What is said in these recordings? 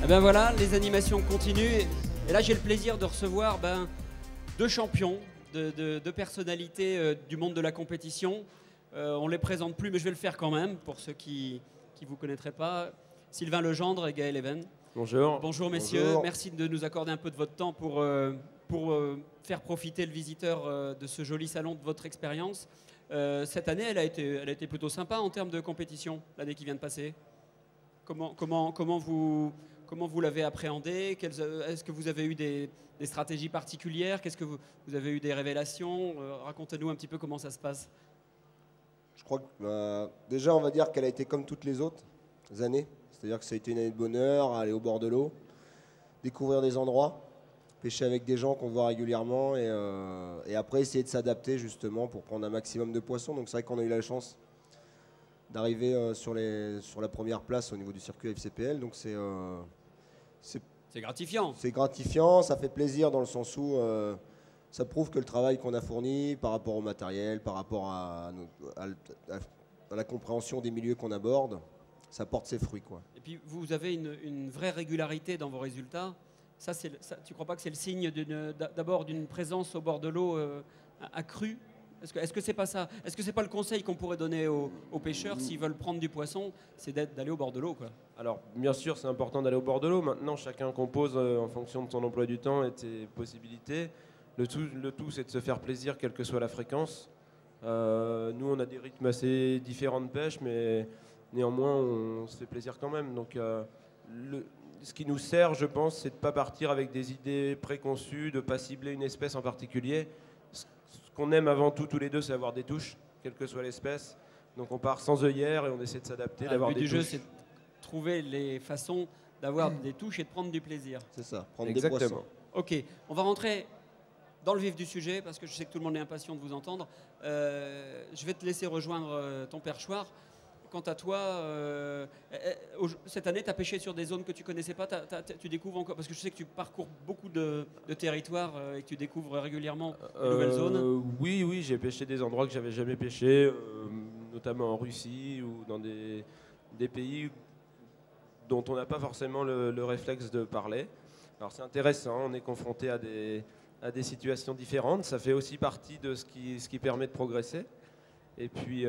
Ben voilà, les animations continuent. Et là, j'ai le plaisir de recevoir deux champions, deux personnalités du monde de la compétition. On ne les présente plus, mais je vais le faire quand même, pour ceux qui ne vous connaîtraient pas. Sylvain Legendre et Gaël Even. Bonjour. Bonjour messieurs, Bonjour. Merci de nous accorder un peu de votre temps pour faire profiter le visiteur de ce joli salon de votre expérience. Cette année, elle a été plutôt sympa en termes de compétition, l'année qui vient de passer. Comment vous l'avez appréhendé? Est-ce que vous avez eu des stratégies particulières? Qu'est-ce que vous avez eu des révélations? Racontez-nous un petit peu comment ça se passe. Je crois que déjà, on va dire qu'elle a été comme toutes les autres années. C'est-à-dire que ça a été une année de bonheur, aller au bord de l'eau, découvrir des endroits, pêcher avec des gens qu'on voit régulièrement et après essayer de s'adapter justement pour prendre un maximum de poissons. Donc c'est vrai qu'on a eu la chance d'arriver sur la première place au niveau du circuit FCPL. Donc c'est gratifiant. C'est gratifiant, ça fait plaisir dans le sens où ça prouve que le travail qu'on a fourni par rapport au matériel, par rapport à la compréhension des milieux qu'on aborde, ça porte ses fruits, quoi. Et puis vous avez une vraie régularité dans vos résultats. Tu ne crois pas que c'est le signe d'abord d'une présence au bord de l'eau accrue? Est-ce que c'est pas ça? Est-ce que c'est pas le conseil qu'on pourrait donner aux pêcheurs s'ils veulent prendre du poisson, c'est d'aller au bord de l'eau, quoi? Alors, bien sûr, c'est important d'aller au bord de l'eau. Maintenant, chacun compose en fonction de son emploi du temps et de ses possibilités. Le tout, c'est de se faire plaisir, quelle que soit la fréquence. Nous, on a des rythmes assez différents de pêche, mais néanmoins, on se fait plaisir quand même. Donc, ce qui nous sert, je pense, c'est de ne pas partir avec des idées préconçues, de ne pas cibler une espèce en particulier. Ce qu'on aime avant tout, tous les deux, c'est avoir des touches, quelle que soit l'espèce. Donc, on part sans œillères et on essaie de s'adapter, d'avoir des touches. Le but du jeu, c'est de trouver les façons d'avoir des touches et de prendre du plaisir. C'est ça, prendre Exactement. des poissons. Ok, on va rentrer dans le vif du sujet parce que je sais que tout le monde est impatient de vous entendre. Je vais te laisser rejoindre ton perchoir. Quant à toi, cette année, tu as pêché sur des zones que tu ne connaissais pas. Tu découvres encore, parce que je sais que tu parcours beaucoup de territoires et que tu découvres régulièrement de nouvelles zones. Oui, j'ai pêché des endroits que j'avais jamais pêchés, notamment en Russie ou dans des pays dont on n'a pas forcément le réflexe de parler. Alors c'est intéressant, on est confronté à des situations différentes. Ça fait aussi partie de ce qui permet de progresser. Et puis,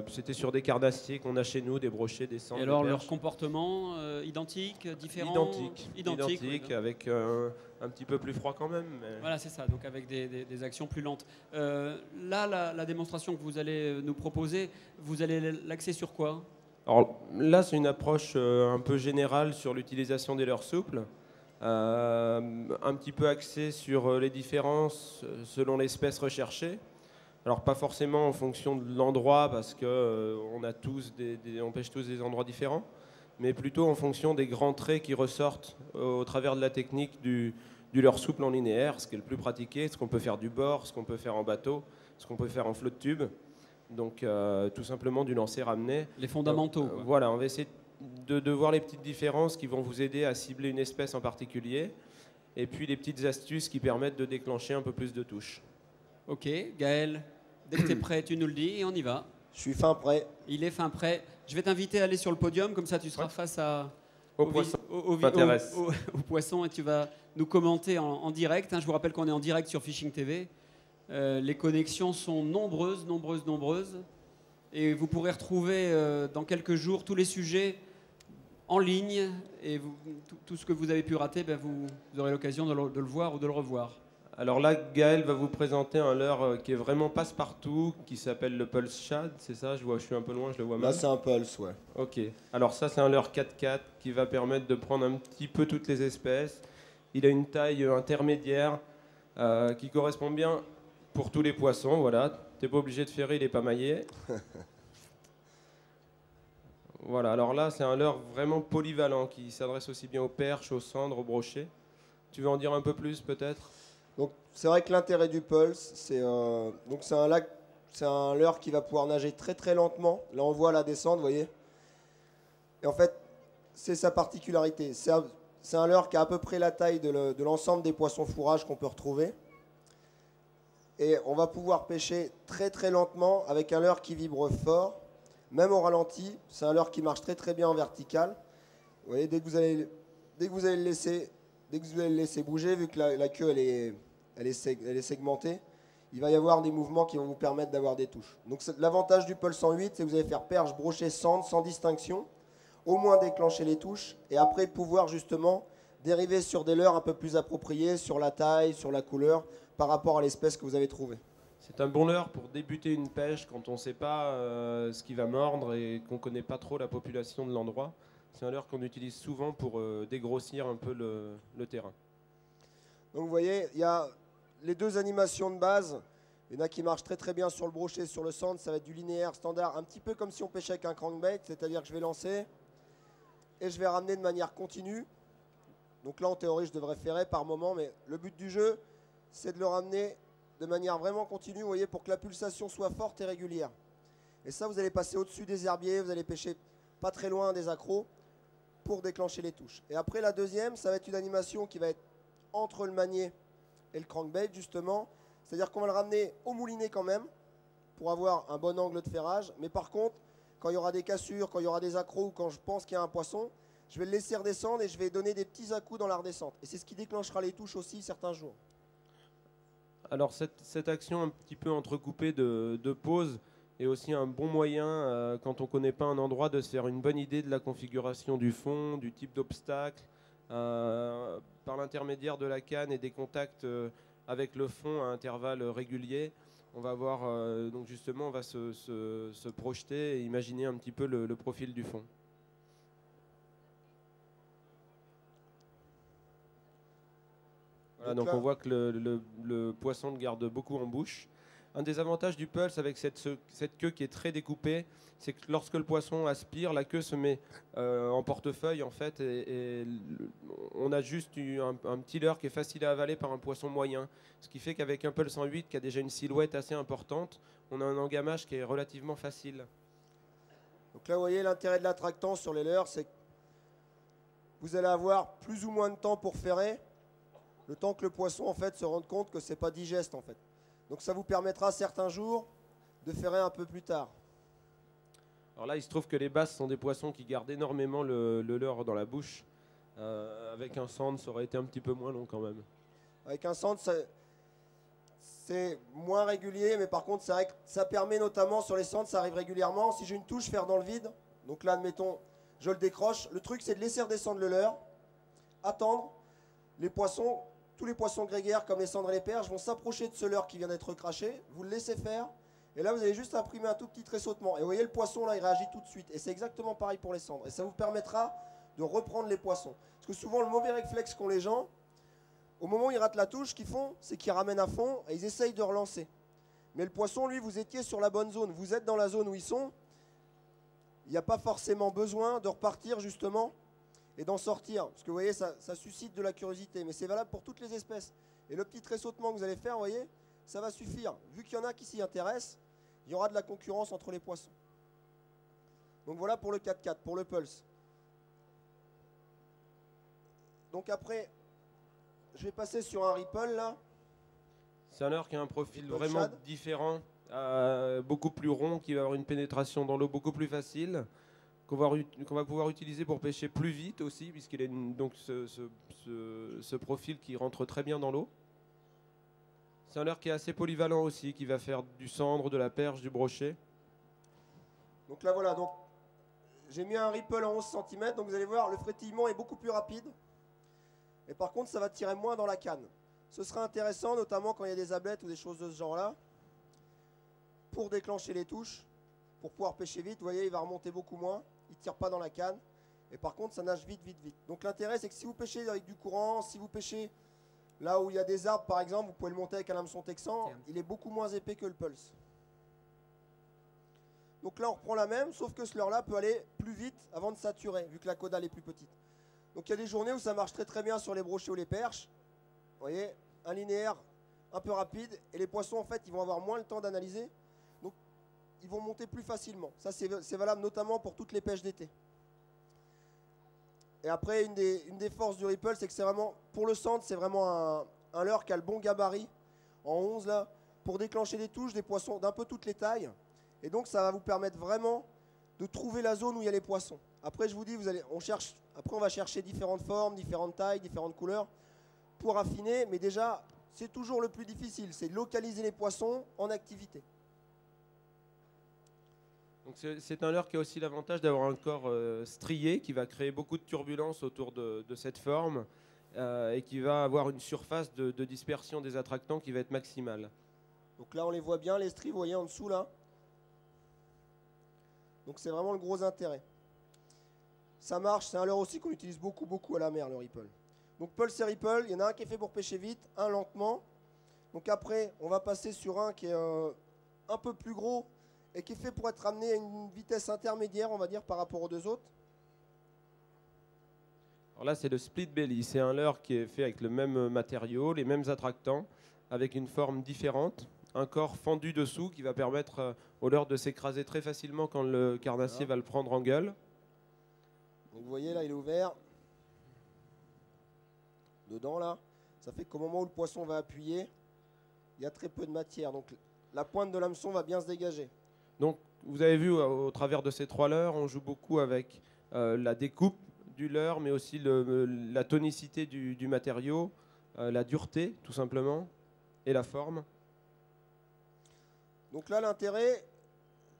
c'était sur des carnassiers qu'on a chez nous, des brochets, des sangles. Et alors, leur comportement identique, différent? Identique, avec un petit peu plus froid quand même. Mais... Voilà, c'est ça, donc avec des actions plus lentes. Là, la démonstration que vous allez nous proposer, vous allez l'axer sur quoi? Alors là, c'est une approche un peu générale sur l'utilisation des leurres souples. Un petit peu axée sur les différences selon l'espèce recherchée. Alors pas forcément en fonction de l'endroit parce que on pêche tous des endroits différents, mais plutôt en fonction des grands traits qui ressortent au travers de la technique du leurre souple en linéaire, ce qui est le plus pratiqué, ce qu'on peut faire du bord, ce qu'on peut faire en bateau, ce qu'on peut faire en flotte tube. Donc tout simplement du lancer ramené. Les fondamentaux. Voilà, on va essayer de voir les petites différences qui vont vous aider à cibler une espèce en particulier, et puis les petites astuces qui permettent de déclencher un peu plus de touches. Ok, Gaël, dès que tu es prêt, tu nous le dis et on y va. Je suis fin prêt. Il est fin prêt. Je vais t'inviter à aller sur le podium, comme ça tu seras face au poisson. Au poisson et tu vas nous commenter en direct. Je vous rappelle qu'on est en direct sur Fishing TV. Les connexions sont nombreuses. Et vous pourrez retrouver dans quelques jours tous les sujets en ligne. Et tout ce que vous avez pu rater, vous aurez l'occasion de le voir ou de le revoir. Alors là, Gaël va vous présenter un leurre qui est vraiment passe-partout, qui s'appelle le Pulse Shad, c'est ça? Je suis un peu loin, je le vois mal. Là, c'est un Pulse, ouais. Ok. Alors ça, c'est un leurre 4x4 qui va permettre de prendre un petit peu toutes les espèces. Il a une taille intermédiaire qui correspond bien pour tous les poissons, voilà. T'es pas obligé de ferrer, il est pas maillé. Voilà, alors là, c'est un leurre vraiment polyvalent qui s'adresse aussi bien aux perches, aux cendres, aux brochets. Tu veux en dire un peu plus, peut-être? Donc c'est vrai que l'intérêt du Pulse, c'est un leurre qui va pouvoir nager très très lentement. Là on voit la descente, vous voyez. Et en fait, c'est sa particularité. C'est un leurre qui a à peu près la taille de l'ensemble des poissons fourrage qu'on peut retrouver. Et on va pouvoir pêcher très très lentement avec un leurre qui vibre fort, même au ralenti. C'est un leurre qui marche très très bien en vertical. Vous voyez, dès que vous allez dès que vous allez le laisser bouger, vu que la queue elle est segmentée, il va y avoir des mouvements qui vont vous permettre d'avoir des touches. Donc l'avantage du Pulse 108, c'est que vous allez faire perche, brochet, centre, sans distinction, au moins déclencher les touches, et après pouvoir justement dériver sur des leurres un peu plus appropriées, sur la taille, sur la couleur, par rapport à l'espèce que vous avez trouvée. C'est un bon leurre pour débuter une pêche quand on ne sait pas ce qui va mordre et qu'on ne connaît pas trop la population de l'endroit. C'est un leurre qu'on utilise souvent pour dégrossir un peu le terrain. Donc vous voyez, il y a les deux animations de base. Il y en a qui marchent très très bien sur le brochet, sur le centre. Ça va être du linéaire standard, un petit peu comme si on pêchait avec un crankbait, c'est-à-dire que je vais lancer et je vais ramener de manière continue. Donc là, en théorie, je devrais ferrer par moment, mais le but du jeu, c'est de le ramener de manière vraiment continue, vous voyez, pour que la pulsation soit forte et régulière. Et ça, vous allez passer au-dessus des herbiers, vous allez pêcher pas très loin des accros pour déclencher les touches. Et après, la deuxième, ça va être une animation qui va être entre le manier et le crankbait, justement. C'est-à-dire qu'on va le ramener au moulinet quand même, pour avoir un bon angle de ferrage. Mais par contre, quand il y aura des cassures, quand il y aura des accros ou quand je pense qu'il y a un poisson, je vais le laisser redescendre et je vais donner des petits à-coups dans la redescente. Et c'est ce qui déclenchera les touches aussi certains jours. Alors cette action un petit peu entrecoupée de pauses est aussi un bon moyen, quand on ne connaît pas un endroit, de se faire une bonne idée de la configuration du fond, du type d'obstacle, par l'intermédiaire de la canne et des contacts avec le fond à intervalles réguliers. On va voir, donc justement, on va se projeter et imaginer un petit peu le profil du fond. Voilà, donc on voit que le poisson le garde beaucoup en bouche. Un des avantages du Pulse avec cette queue qui est très découpée, c'est que lorsque le poisson aspire, la queue se met en portefeuille en fait, et on a juste un petit leurre qui est facile à avaler par un poisson moyen. Ce qui fait qu'avec un Pulse 108 qui a déjà une silhouette assez importante, on a un engamage qui est relativement facile. Donc là, vous voyez, l'intérêt de l'attractant sur les leurres, c'est que vous allez avoir plus ou moins de temps pour ferrer, le temps que le poisson en fait se rende compte que c'est pas digeste en fait. Donc ça vous permettra certains jours de ferrer un peu plus tard. Alors là, il se trouve que les basses sont des poissons qui gardent énormément le leurre dans la bouche. Avec un sand, ça aurait été un petit peu moins long quand même. Avec un sand, c'est moins régulier, mais par contre, c'est vrai que ça permet notamment sur les sands, ça arrive régulièrement. Si j'ai une touche, faire dans le vide. Donc là, admettons, je le décroche. Le truc, c'est de laisser redescendre le leurre, attendre. Les poissons, tous les poissons grégaires comme les cendres et les perches vont s'approcher de ce leurre qui vient d'être craché. Vous le laissez faire. Et là, vous allez juste imprimer un tout petit tressautement. Et vous voyez, le poisson, là, il réagit tout de suite. Et c'est exactement pareil pour les cendres. Et ça vous permettra de reprendre les poissons. Parce que souvent, le mauvais réflexe qu'ont les gens, au moment où ils ratent la touche, ce qu'ils font, c'est qu'ils ramènent à fond et ils essayent de relancer. Mais le poisson, lui, vous étiez sur la bonne zone. Vous êtes dans la zone où ils sont. Il n'y a pas forcément besoin de repartir, justement, et d'en sortir. Parce que vous voyez, ça suscite de la curiosité. Mais c'est valable pour toutes les espèces. Et le petit tressautement que vous allez faire, vous voyez, ça va suffire. Vu qu'il y en a qui s'y intéressent, il y aura de la concurrence entre les poissons. Donc voilà pour le 4-4, pour le Pulse. Donc après, je vais passer sur un Ripple là. C'est un leurre qui a un profil Ripple vraiment shad. différent, beaucoup plus rond, qui va avoir une pénétration dans l'eau beaucoup plus facile, qu'on va pouvoir utiliser pour pêcher plus vite aussi, puisqu'il a donc ce profil qui rentre très bien dans l'eau. C'est un leurre qui est assez polyvalent aussi, qui va faire du cendre, de la perche, du brochet. Donc là voilà, donc j'ai mis un Ripple en 11 cm, donc vous allez voir, le frétillement est beaucoup plus rapide. Et par contre, ça va tirer moins dans la canne. Ce sera intéressant, notamment quand il y a des ablettes ou des choses de ce genre-là, pour déclencher les touches, pour pouvoir pêcher vite. Vous voyez, il va remonter beaucoup moins, il ne tire pas dans la canne. Et par contre, ça nage vite, vite, vite. Donc l'intérêt, c'est que si vous pêchez avec du courant, si vous pêchez là où il y a des arbres, par exemple, vous pouvez le monter avec un hameçon texan, il est beaucoup moins épais que le Pulse. Donc là, on reprend la même, sauf que ce leurre-là peut aller plus vite avant de saturer, vu que la caudale est plus petite. Donc il y a des journées où ça marche très très bien sur les brochets ou les perches. Vous voyez, un linéaire un peu rapide, et les poissons, en fait, ils vont avoir moins le temps d'analyser. Donc, ils vont monter plus facilement. Ça, c'est valable notamment pour toutes les pêches d'été. Et après, une des forces du Ripple, c'est que c'est vraiment, pour le centre, c'est vraiment un leurre qui a le bon gabarit, en 11 là, pour déclencher des touches, des poissons d'un peu toutes les tailles. Et donc, ça va vous permettre vraiment de trouver la zone où il y a les poissons. Après, je vous dis, après on va chercher différentes formes, différentes tailles, différentes couleurs pour affiner. Mais déjà, c'est toujours le plus difficile, c'est de localiser les poissons en activité. C'est un leurre qui a aussi l'avantage d'avoir un corps strié qui va créer beaucoup de turbulences autour de cette forme et qui va avoir une surface de dispersion des attractants qui va être maximale. Donc là, on les voit bien, les stries, vous voyez en dessous là. Donc c'est vraiment le gros intérêt. Ça marche, c'est un leurre aussi qu'on utilise beaucoup à la mer, le ripple. Donc Pulse et ripple, il y en a un qui est fait pour pêcher vite, un lentement. Donc après, on va passer sur un qui est un peu plus gros et qui est fait pour être amené à une vitesse intermédiaire, on va dire, par rapport aux deux autres. Alors là, c'est le split belly. C'est un leurre qui est fait avec le même matériau, les mêmes attractants, avec une forme différente. Un corps fendu dessous qui va permettre au leurre de s'écraser très facilement quand le carnassier va le prendre en gueule. Donc vous voyez, là, il est ouvert. Dedans, là. Ça fait qu'au moment où le poisson va appuyer, il y a très peu de matière. Donc la pointe de l'hameçon va bien se dégager. Donc, vous avez vu, au travers de ces trois leurres, on joue beaucoup avec la découpe du leurre, mais aussi la tonicité du matériau, la dureté, tout simplement, et la forme. Donc là, l'intérêt,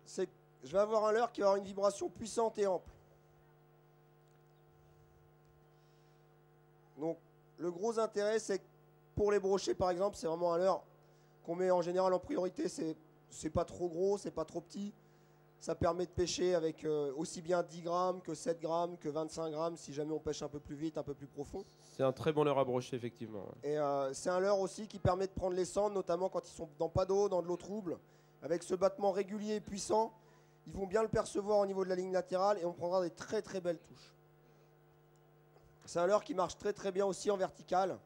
c'est que je vais avoir un leurre qui va avoir une vibration puissante et ample. Donc, le gros intérêt, c'est que pour les brochets, par exemple, c'est vraiment un leurre qu'on met en général en priorité. C'est pas trop gros, c'est pas trop petit. Ça permet de pêcher avec aussi bien 10 grammes que 7 grammes que 25 grammes si jamais on pêche un peu plus vite, un peu plus profond. C'est un très bon leurre à brocher, effectivement. Et c'est un leurre aussi qui permet de prendre les cendres, notamment quand ils sont dans pas d'eau, dans de l'eau trouble. Avec ce battement régulier et puissant, ils vont bien le percevoir au niveau de la ligne latérale et on prendra des très belles touches. C'est un leurre qui marche très bien aussi en vertical.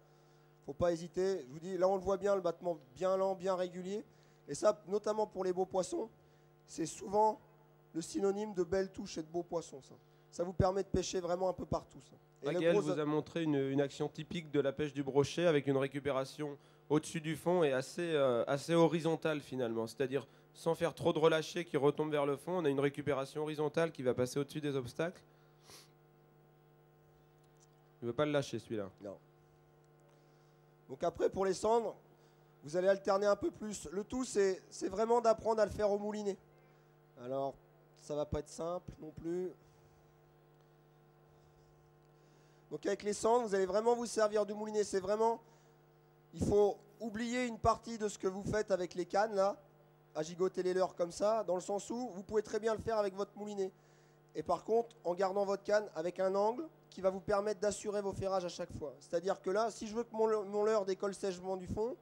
Faut pas hésiter. Je vous dis, là on le voit bien, le battement bien lent, bien régulier. Et ça, notamment pour les beaux poissons, c'est souvent le synonyme de belles touches et de beaux poissons. Ça vous permet de pêcher vraiment un peu partout. Gaël vous a montré une action typique de la pêche du brochet avec une récupération au-dessus du fond et assez horizontale finalement. C'est-à-dire sans faire trop de relâchés qui retombent vers le fond, on a une récupération horizontale qui va passer au-dessus des obstacles. Il ne veut pas le lâcher celui-là. Non. Donc après pour les cendres, vous allez alterner un peu plus. Le tout c'est vraiment d'apprendre à le faire au moulinet. Alors ça va pas être simple non plus. Donc avec les cendres, vous allez vraiment vous servir du moulinet. C'est vraiment, il faut oublier une partie de ce que vous faites avec les cannes là, à gigoter les leurres comme ça, dans le sens où vous pouvez très bien le faire avec votre moulinet. Et par contre, en gardant votre canne avec un angle qui va vous permettre d'assurer vos ferrages à chaque fois. C'est-à-dire que là, si je veux que mon leurre décolle sèchement du fond,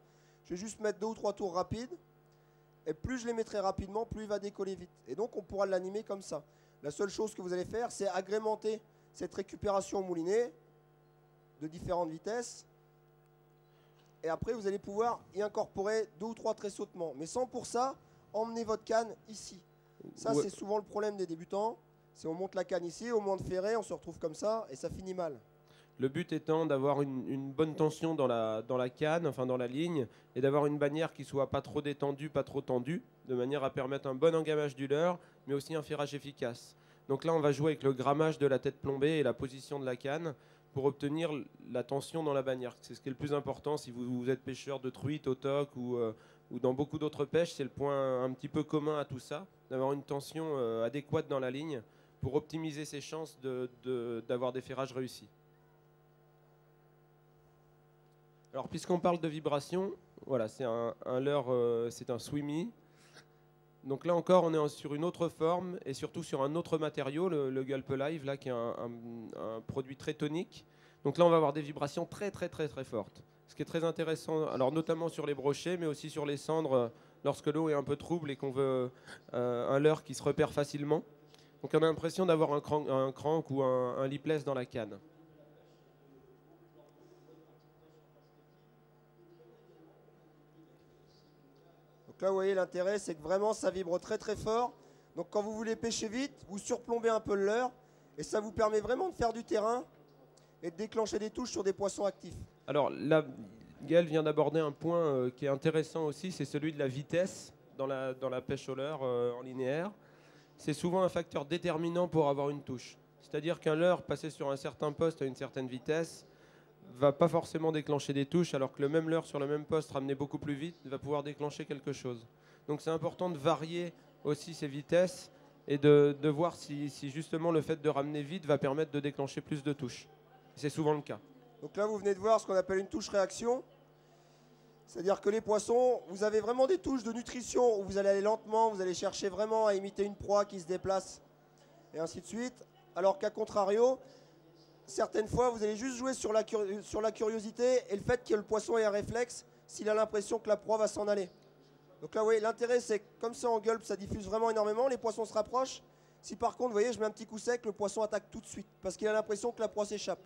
je vais juste mettre 2 ou 3 tours rapides. Et plus je les mettrai rapidement, plus il va décoller vite. Et donc on pourra l'animer comme ça. La seule chose que vous allez faire, c'est agrémenter cette récupération au moulinet de différentes vitesses. Et après, vous allez pouvoir y incorporer 2 ou 3 tressautements. Mais sans pour ça, emmener votre canne ici. Ça, c'est souvent le problème des débutants. C'est on monte la canne ici, au moment de ferrer, on se retrouve comme ça et ça finit mal. Le but étant d'avoir une bonne tension dans la canne, enfin dans la ligne, et d'avoir une bannière qui soit pas trop détendue, pas trop tendue, de manière à permettre un bon engamage du leurre, mais aussi un ferrage efficace. Donc là, on va jouer avec le grammage de la tête plombée et la position de la canne pour obtenir la tension dans la bannière. C'est ce qui est le plus important si vous êtes pêcheur de truite, au toc ou dans beaucoup d'autres pêches. C'est le point un petit peu commun à tout ça, d'avoir une tension adéquate dans la ligne pour optimiser ses chances d'avoir des ferrages réussis. Alors, puisqu'on parle de vibration, voilà, c'est un leurre, c'est un swimmy. Donc là encore, on est sur une autre forme et surtout sur un autre matériau, le Gulp Live, là, qui est un produit très tonique. Donc là, on va avoir des vibrations très fortes. Ce qui est très intéressant, alors notamment sur les brochets, mais aussi sur les cendres, lorsque l'eau est un peu trouble et qu'on veut un leurre qui se repère facilement. Donc on a l'impression d'avoir un crank ou un lipless dans la canne. Donc là, vous voyez, l'intérêt, c'est que vraiment, ça vibre très fort. Donc quand vous voulez pêcher vite, vous surplombez un peu le leurre et ça vous permet vraiment de faire du terrain et de déclencher des touches sur des poissons actifs. Alors là, Gaël vient d'aborder un point qui est intéressant aussi, c'est celui de la vitesse dans la pêche au leurre en linéaire. C'est souvent un facteur déterminant pour avoir une touche. C'est-à-dire qu'un leurre passé sur un certain poste à une certaine vitesse va pas forcément déclencher des touches, alors que le même leurre sur le même poste ramené beaucoup plus vite va pouvoir déclencher quelque chose. Donc c'est important de varier aussi ces vitesses et de voir si justement le fait de ramener vite va permettre de déclencher plus de touches. C'est souvent le cas. Donc là, vous venez de voir ce qu'on appelle une touche réaction. C'est-à-dire que les poissons, vous avez vraiment des touches de nutrition où vous allez aller lentement, vous allez chercher vraiment à imiter une proie qui se déplace et ainsi de suite. Alors qu'à contrario, certaines fois, vous allez juste jouer sur la curiosité et le fait que le poisson ait un réflexe s'il a l'impression que la proie va s'en aller. Donc là, vous voyez, l'intérêt, c'est que comme ça en gulp, ça diffuse vraiment énormément, les poissons se rapprochent. Si par contre, vous voyez, je mets un petit coup sec, le poisson attaque tout de suite parce qu'il a l'impression que la proie s'échappe.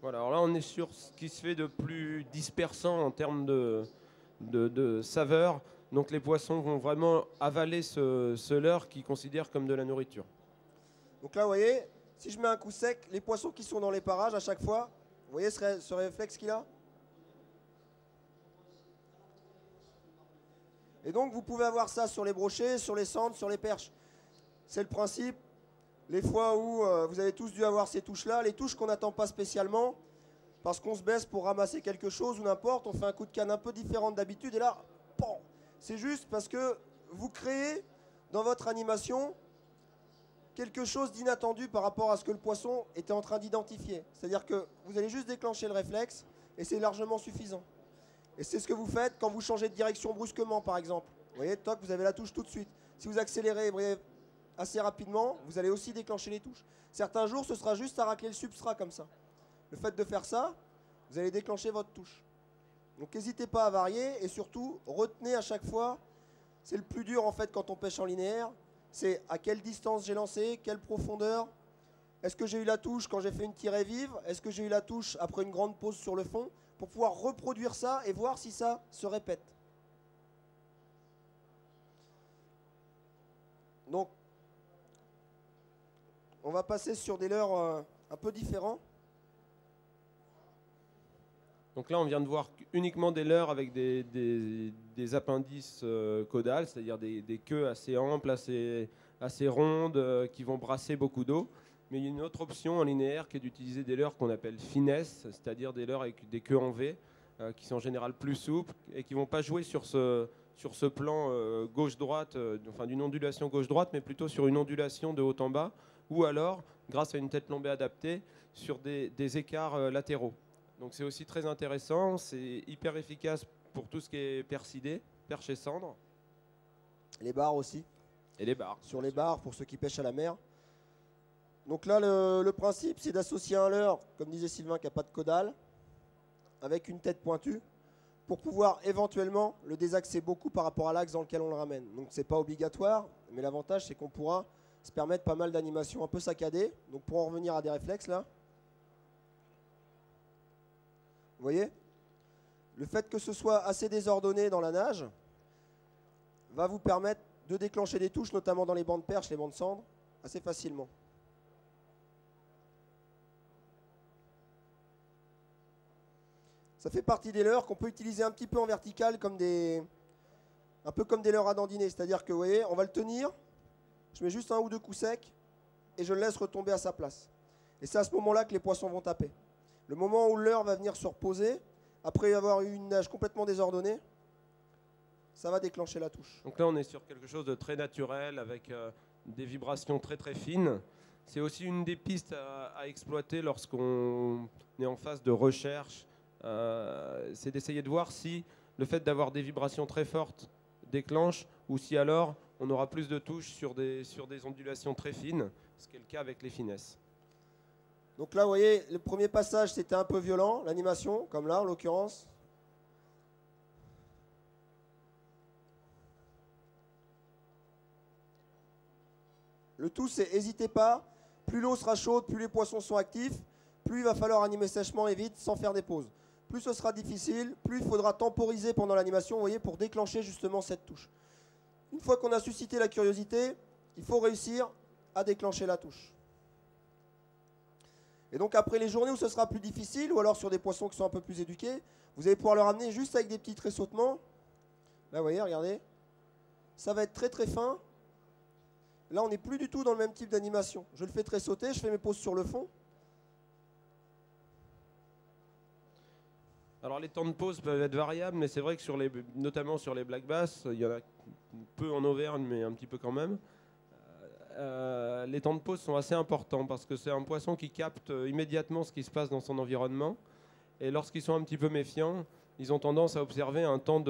Voilà, alors là on est sur ce qui se fait de plus dispersant en termes de saveur. Donc les poissons vont vraiment avaler ce leurre qu'ils considèrent comme de la nourriture. Donc là, vous voyez, si je mets un coup sec, les poissons qui sont dans les parages à chaque fois, vous voyez ce réflexe qu'il a? Et donc vous pouvez avoir ça sur les brochets, sur les sandres, sur les perches. C'est le principe. Les fois où vous avez tous dû avoir ces touches-là, les touches qu'on n'attend pas spécialement, parce qu'on se baisse pour ramasser quelque chose ou n'importe, on fait un coup de canne un peu différent d'habitude, et là, c'est juste parce que vous créez dans votre animation quelque chose d'inattendu par rapport à ce que le poisson était en train d'identifier. C'est-à-dire que vous allez juste déclencher le réflexe, et c'est largement suffisant. Et c'est ce que vous faites quand vous changez de direction brusquement, par exemple. Vous voyez, toc, vous avez la touche tout de suite. Si vous accélérez, vous voyez, assez rapidement, vous allez aussi déclencher les touches. Certains jours, ce sera juste à racler le substrat comme ça. Le fait de faire ça, vous allez déclencher votre touche. Donc n'hésitez pas à varier et surtout, retenez à chaque fois, c'est le plus dur en fait quand on pêche en linéaire, c'est à quelle distance j'ai lancé, quelle profondeur, est-ce que j'ai eu la touche quand j'ai fait une tirée vive, est-ce que j'ai eu la touche après une grande pause sur le fond, pour pouvoir reproduire ça et voir si ça se répète. Donc, on va passer sur des leurres un peu différents. Donc là, on vient de voir uniquement des leurres avec des appendices caudales, c'est-à-dire des queues assez amples, assez rondes, qui vont brasser beaucoup d'eau. Mais il y a une autre option en linéaire qui est d'utiliser des leurres qu'on appelle finesse, c'est-à-dire des leurres avec des queues en V, qui sont en général plus souples et qui ne vont pas jouer sur ce plan gauche-droite, enfin d'une ondulation gauche-droite, mais plutôt sur une ondulation de haut en bas, ou alors, grâce à une tête plombée adaptée, sur des écarts latéraux. Donc c'est aussi très intéressant, c'est hyper efficace pour tout ce qui est percidé, perche et cendre. Les barres aussi. Et les barres. Sur les barres, pour ceux qui pêchent à la mer. Donc là, le principe, c'est d'associer un leurre, comme disait Sylvain, qui n'a pas de caudale, avec une tête pointue, pour pouvoir éventuellement le désaxer beaucoup par rapport à l'axe dans lequel on le ramène. Donc c'est pas obligatoire, mais l'avantage, c'est qu'on pourra se permettre pas mal d'animations un peu saccadées. Donc pour en revenir à des réflexes, là, vous voyez, le fait que ce soit assez désordonné dans la nage va vous permettre de déclencher des touches, notamment dans les bancs de perche, les bancs de cendre, assez facilement. Ça fait partie des leurres qu'on peut utiliser un petit peu en vertical, un peu comme des leurres à dandiner. C'est-à-dire que, vous voyez, on va le tenir, je mets juste un ou deux coups secs et je le laisse retomber à sa place. Et c'est à ce moment-là que les poissons vont taper. Le moment où le leurre va venir se reposer, après avoir eu une nage complètement désordonnée, ça va déclencher la touche. Donc là, on est sur quelque chose de très naturel, avec des vibrations très très fines. C'est aussi une des pistes à exploiter lorsqu'on est en phase de recherche. C'est d'essayer de voir si le fait d'avoir des vibrations très fortes déclenche, ou si alors on aura plus de touches sur des ondulations très fines, ce qui est le cas avec les finesses. Donc là, vous voyez, le premier passage, c'était un peu violent, l'animation, comme là, en l'occurrence. Le tout, c'est n'hésitez pas, plus l'eau sera chaude, plus les poissons sont actifs, plus il va falloir animer sèchement et vite, sans faire des pauses. Plus ce sera difficile, plus il faudra temporiser pendant l'animation, vous voyez, pour déclencher justement cette touche. Une fois qu'on a suscité la curiosité, il faut réussir à déclencher la touche. Et donc après les journées où ce sera plus difficile, ou alors sur des poissons qui sont un peu plus éduqués, vous allez pouvoir le ramener juste avec des petits tressautements. Là, vous voyez, regardez. Ça va être très très fin. Là, on n'est plus du tout dans le même type d'animation. Je le fais très sauter, je fais mes pauses sur le fond. Alors les temps de pause peuvent être variables, mais c'est vrai que notamment sur les black bass, il y en a peu en Auvergne, mais un petit peu quand même. Les temps de pause sont assez importants parce que c'est un poisson qui capte immédiatement ce qui se passe dans son environnement. Et lorsqu'ils sont un petit peu méfiants, ils ont tendance à observer un temps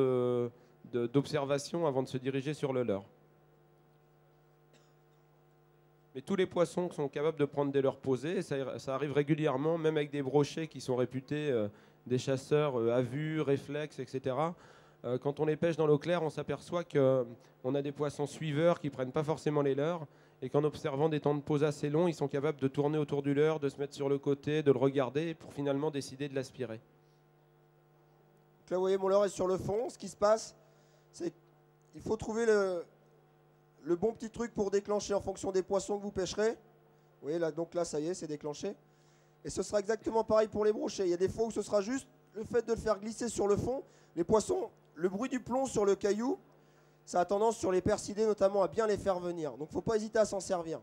d'observation avant de se diriger sur le leurre. Mais tous les poissons sont capables de prendre des leurres posés, et ça arrive régulièrement, même avec des brochets qui sont réputés des chasseurs à vue, réflexes, etc. Quand on les pêche dans l'eau claire, on s'aperçoit qu'on a des poissons suiveurs qui ne prennent pas forcément les leurres, et qu'en observant des temps de pause assez longs, ils sont capables de tourner autour du leurre, de se mettre sur le côté, de le regarder, pour finalement décider de l'aspirer. Donc là, vous voyez, mon leurre est sur le fond. Ce qui se passe, c'est qu'il faut trouver le bon petit truc pour déclencher en fonction des poissons que vous pêcherez. Vous voyez, là, donc là, ça y est, c'est déclenché. Et ce sera exactement pareil pour les brochets. Il y a des fois où ce sera juste le fait de le faire glisser sur le fond. Les poissons, le bruit du plomb sur le caillou, ça a tendance sur les persidés notamment à bien les faire venir. Donc il ne faut pas hésiter à s'en servir.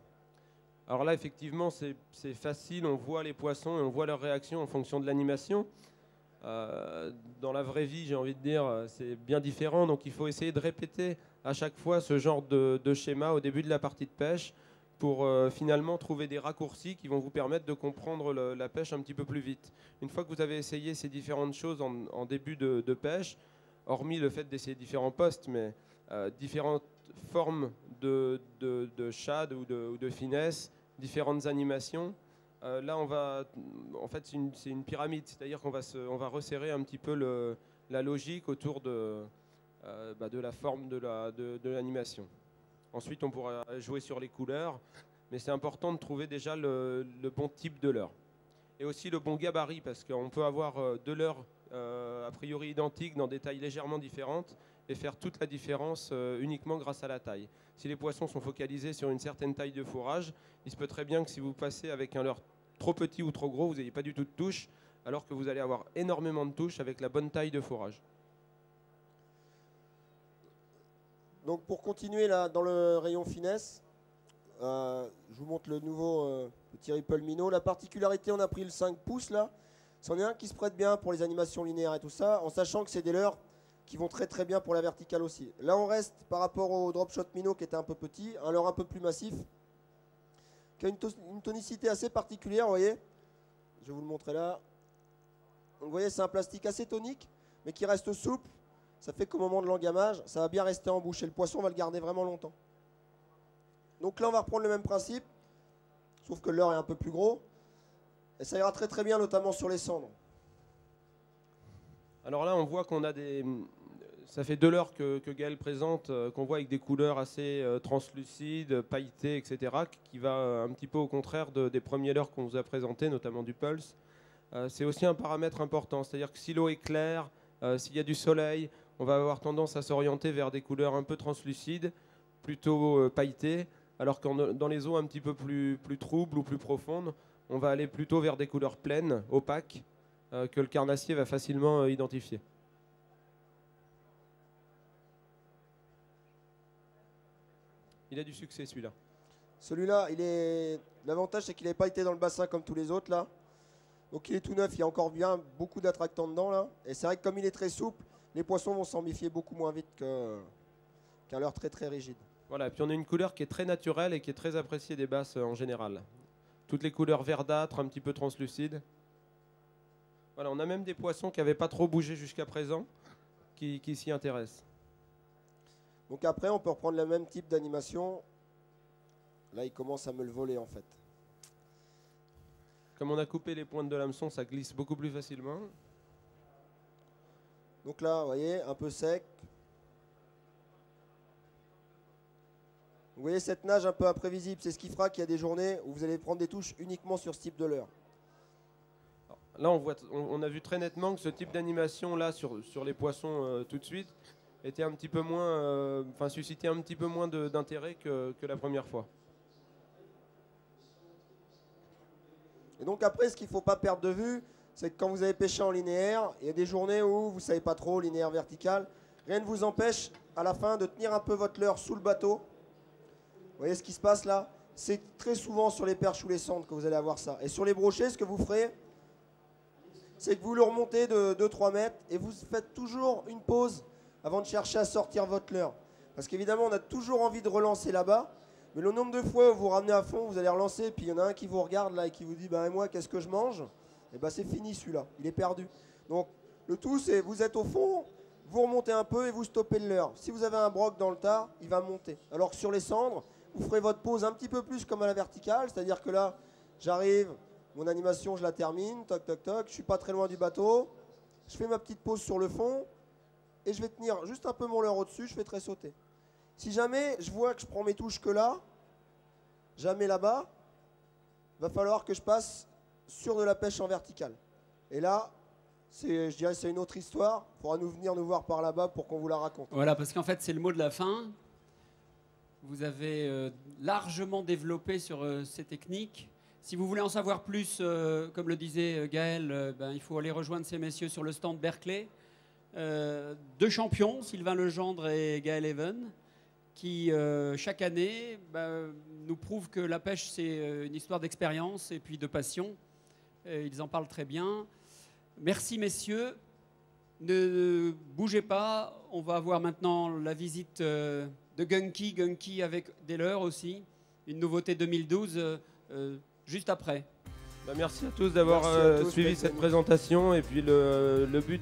Alors là, effectivement, c'est facile. On voit les poissons et on voit leur réaction en fonction de l'animation. Dans la vraie vie, j'ai envie de dire, c'est bien différent. Donc il faut essayer de répéter à chaque fois ce genre de schéma au début de la partie de pêche pour finalement trouver des raccourcis qui vont vous permettre de comprendre la pêche un petit peu plus vite. Une fois que vous avez essayé ces différentes choses en début de pêche, hormis le fait d'essayer différents postes, mais différentes formes de shad ou de finesse, différentes animations, là, en fait, c'est une pyramide, c'est-à-dire qu'on va resserrer un petit peu la logique autour de la forme de l'animation. Ensuite, on pourra jouer sur les couleurs, mais c'est important de trouver déjà le bon type de leurre. Et aussi le bon gabarit, parce qu'on peut avoir deux leurres a priori identiques dans des tailles légèrement différentes et faire toute la différence uniquement grâce à la taille. Si les poissons sont focalisés sur une certaine taille de fourrage, il se peut très bien que si vous passez avec un leurre trop petit ou trop gros, vous n'ayez pas du tout de touche, alors que vous allez avoir énormément de touches avec la bonne taille de fourrage. Donc pour continuer là, dans le rayon finesse, je vous montre le nouveau petit Ripple Minnow. La particularité, on a pris le 5 pouces là. C'en est un qui se prête bien pour les animations linéaires et tout ça, en sachant que c'est des leurres qui vont très très bien pour la verticale aussi. Là on reste par rapport au Drop Shot Minnow qui était un peu petit, un leurre un peu plus massif, qui a une tonicité assez particulière, vous voyez. Je vais vous le montrer là. Donc, vous voyez, c'est un plastique assez tonique, mais qui reste souple. Ça fait qu'au moment de l'engamage, ça va bien rester en bouche et le poisson va le garder vraiment longtemps. Donc là, on va reprendre le même principe, sauf que le leurre est un peu plus gros. Et ça ira très très bien, notamment sur les cendres. Alors là, on voit qu'on a ça fait 2 leurres que Gaël présente, qu'on voit avec des couleurs assez translucides, pailletées, etc., qui va un petit peu au contraire des premiers leurres qu'on vous a présentés, notamment du Pulse. C'est aussi un paramètre important, c'est-à-dire que si l'eau est claire, s'il y a du soleil, on va avoir tendance à s'orienter vers des couleurs un peu translucides, plutôt pailletées, alors que dans les eaux un petit peu plus troubles ou plus profondes, on va aller plutôt vers des couleurs pleines, opaques, que le carnassier va facilement identifier. Il a du succès celui-là. Celui-là, l'avantage c'est qu'il n'avait pas été dans le bassin comme tous les autres là. Donc il est tout neuf, il y a encore bien beaucoup d'attractants dedans là. Et c'est vrai que comme il est très souple, les poissons vont s'en méfier beaucoup moins vite qu'un leurre très très rigide. Voilà, et puis on a une couleur qui est très naturelle et qui est très appréciée des basses en général. Toutes les couleurs verdâtres, un petit peu translucides. Voilà, on a même des poissons qui n'avaient pas trop bougé jusqu'à présent, qui s'y intéressent. Donc après, on peut reprendre le même type d'animation. Là, il commence à me le voler en fait. Comme on a coupé les pointes de l'hameçon, ça glisse beaucoup plus facilement. Donc là, vous voyez, un peu sec. Vous voyez cette nage un peu imprévisible, c'est ce qui fera qu'il y a des journées où vous allez prendre des touches uniquement sur ce type de leurre. Là, on a vu très nettement que ce type d'animation là sur les poissons tout de suite était un petit peu moins, suscitait un petit peu moins d'intérêt que la première fois. Et donc après, ce qu'il ne faut pas perdre de vue, c'est que quand vous avez pêché en linéaire, il y a des journées où vous ne savez pas trop, linéaire, vertical, rien ne vous empêche à la fin de tenir un peu votre leurre sous le bateau Vous voyez ce qui se passe là? C'est très souvent sur les perches ou les cendres que vous allez avoir ça. Et sur les brochets, ce que vous ferez, c'est que vous le remontez de 2-3 mètres et vous faites toujours une pause avant de chercher à sortir votre leurre. Parce qu'évidemment, on a toujours envie de relancer là-bas, mais le nombre de fois où vous ramenez à fond, vous allez relancer, et puis il y en a un qui vous regarde là et qui vous dit bah, « et moi, qu'est-ce que je mange ?» Et bah c'est fini celui-là, il est perdu. Donc le tout, c'est vous êtes au fond, vous remontez un peu et vous stoppez le leurre. Si vous avez un broc dans le tas, il va monter. Alors que sur les cendres, vous ferez votre pause un petit peu plus comme à la verticale, c'est-à-dire que là, j'arrive, mon animation, je la termine, toc, toc, toc, je suis pas très loin du bateau, je fais ma petite pause sur le fond, et je vais tenir juste un peu mon leurre au-dessus, je fais très sauter. Si jamais je vois que je prends mes touches que là, jamais là-bas, va falloir que je passe sur de la pêche en verticale. Et là, je dirais c'est une autre histoire, il faudra venir nous voir par là-bas pour qu'on vous la raconte. Voilà, parce qu'en fait, c'est le mot de la fin. Vous avez largement développé sur ces techniques. Si vous voulez en savoir plus, comme le disait Gaël, il faut aller rejoindre ces messieurs sur le stand Berkeley. Deux champions, Sylvain Legendre et Gaël Even, qui chaque année nous prouvent que la pêche, c'est une histoire d'expérience et puis de passion. Ils en parlent très bien. Merci messieurs. Ne bougez pas. On va avoir maintenant la visite de Gunky avec des leurres aussi. Une nouveauté 2012 juste après. Merci à tous d'avoir suivi cette présentation. Et puis le but,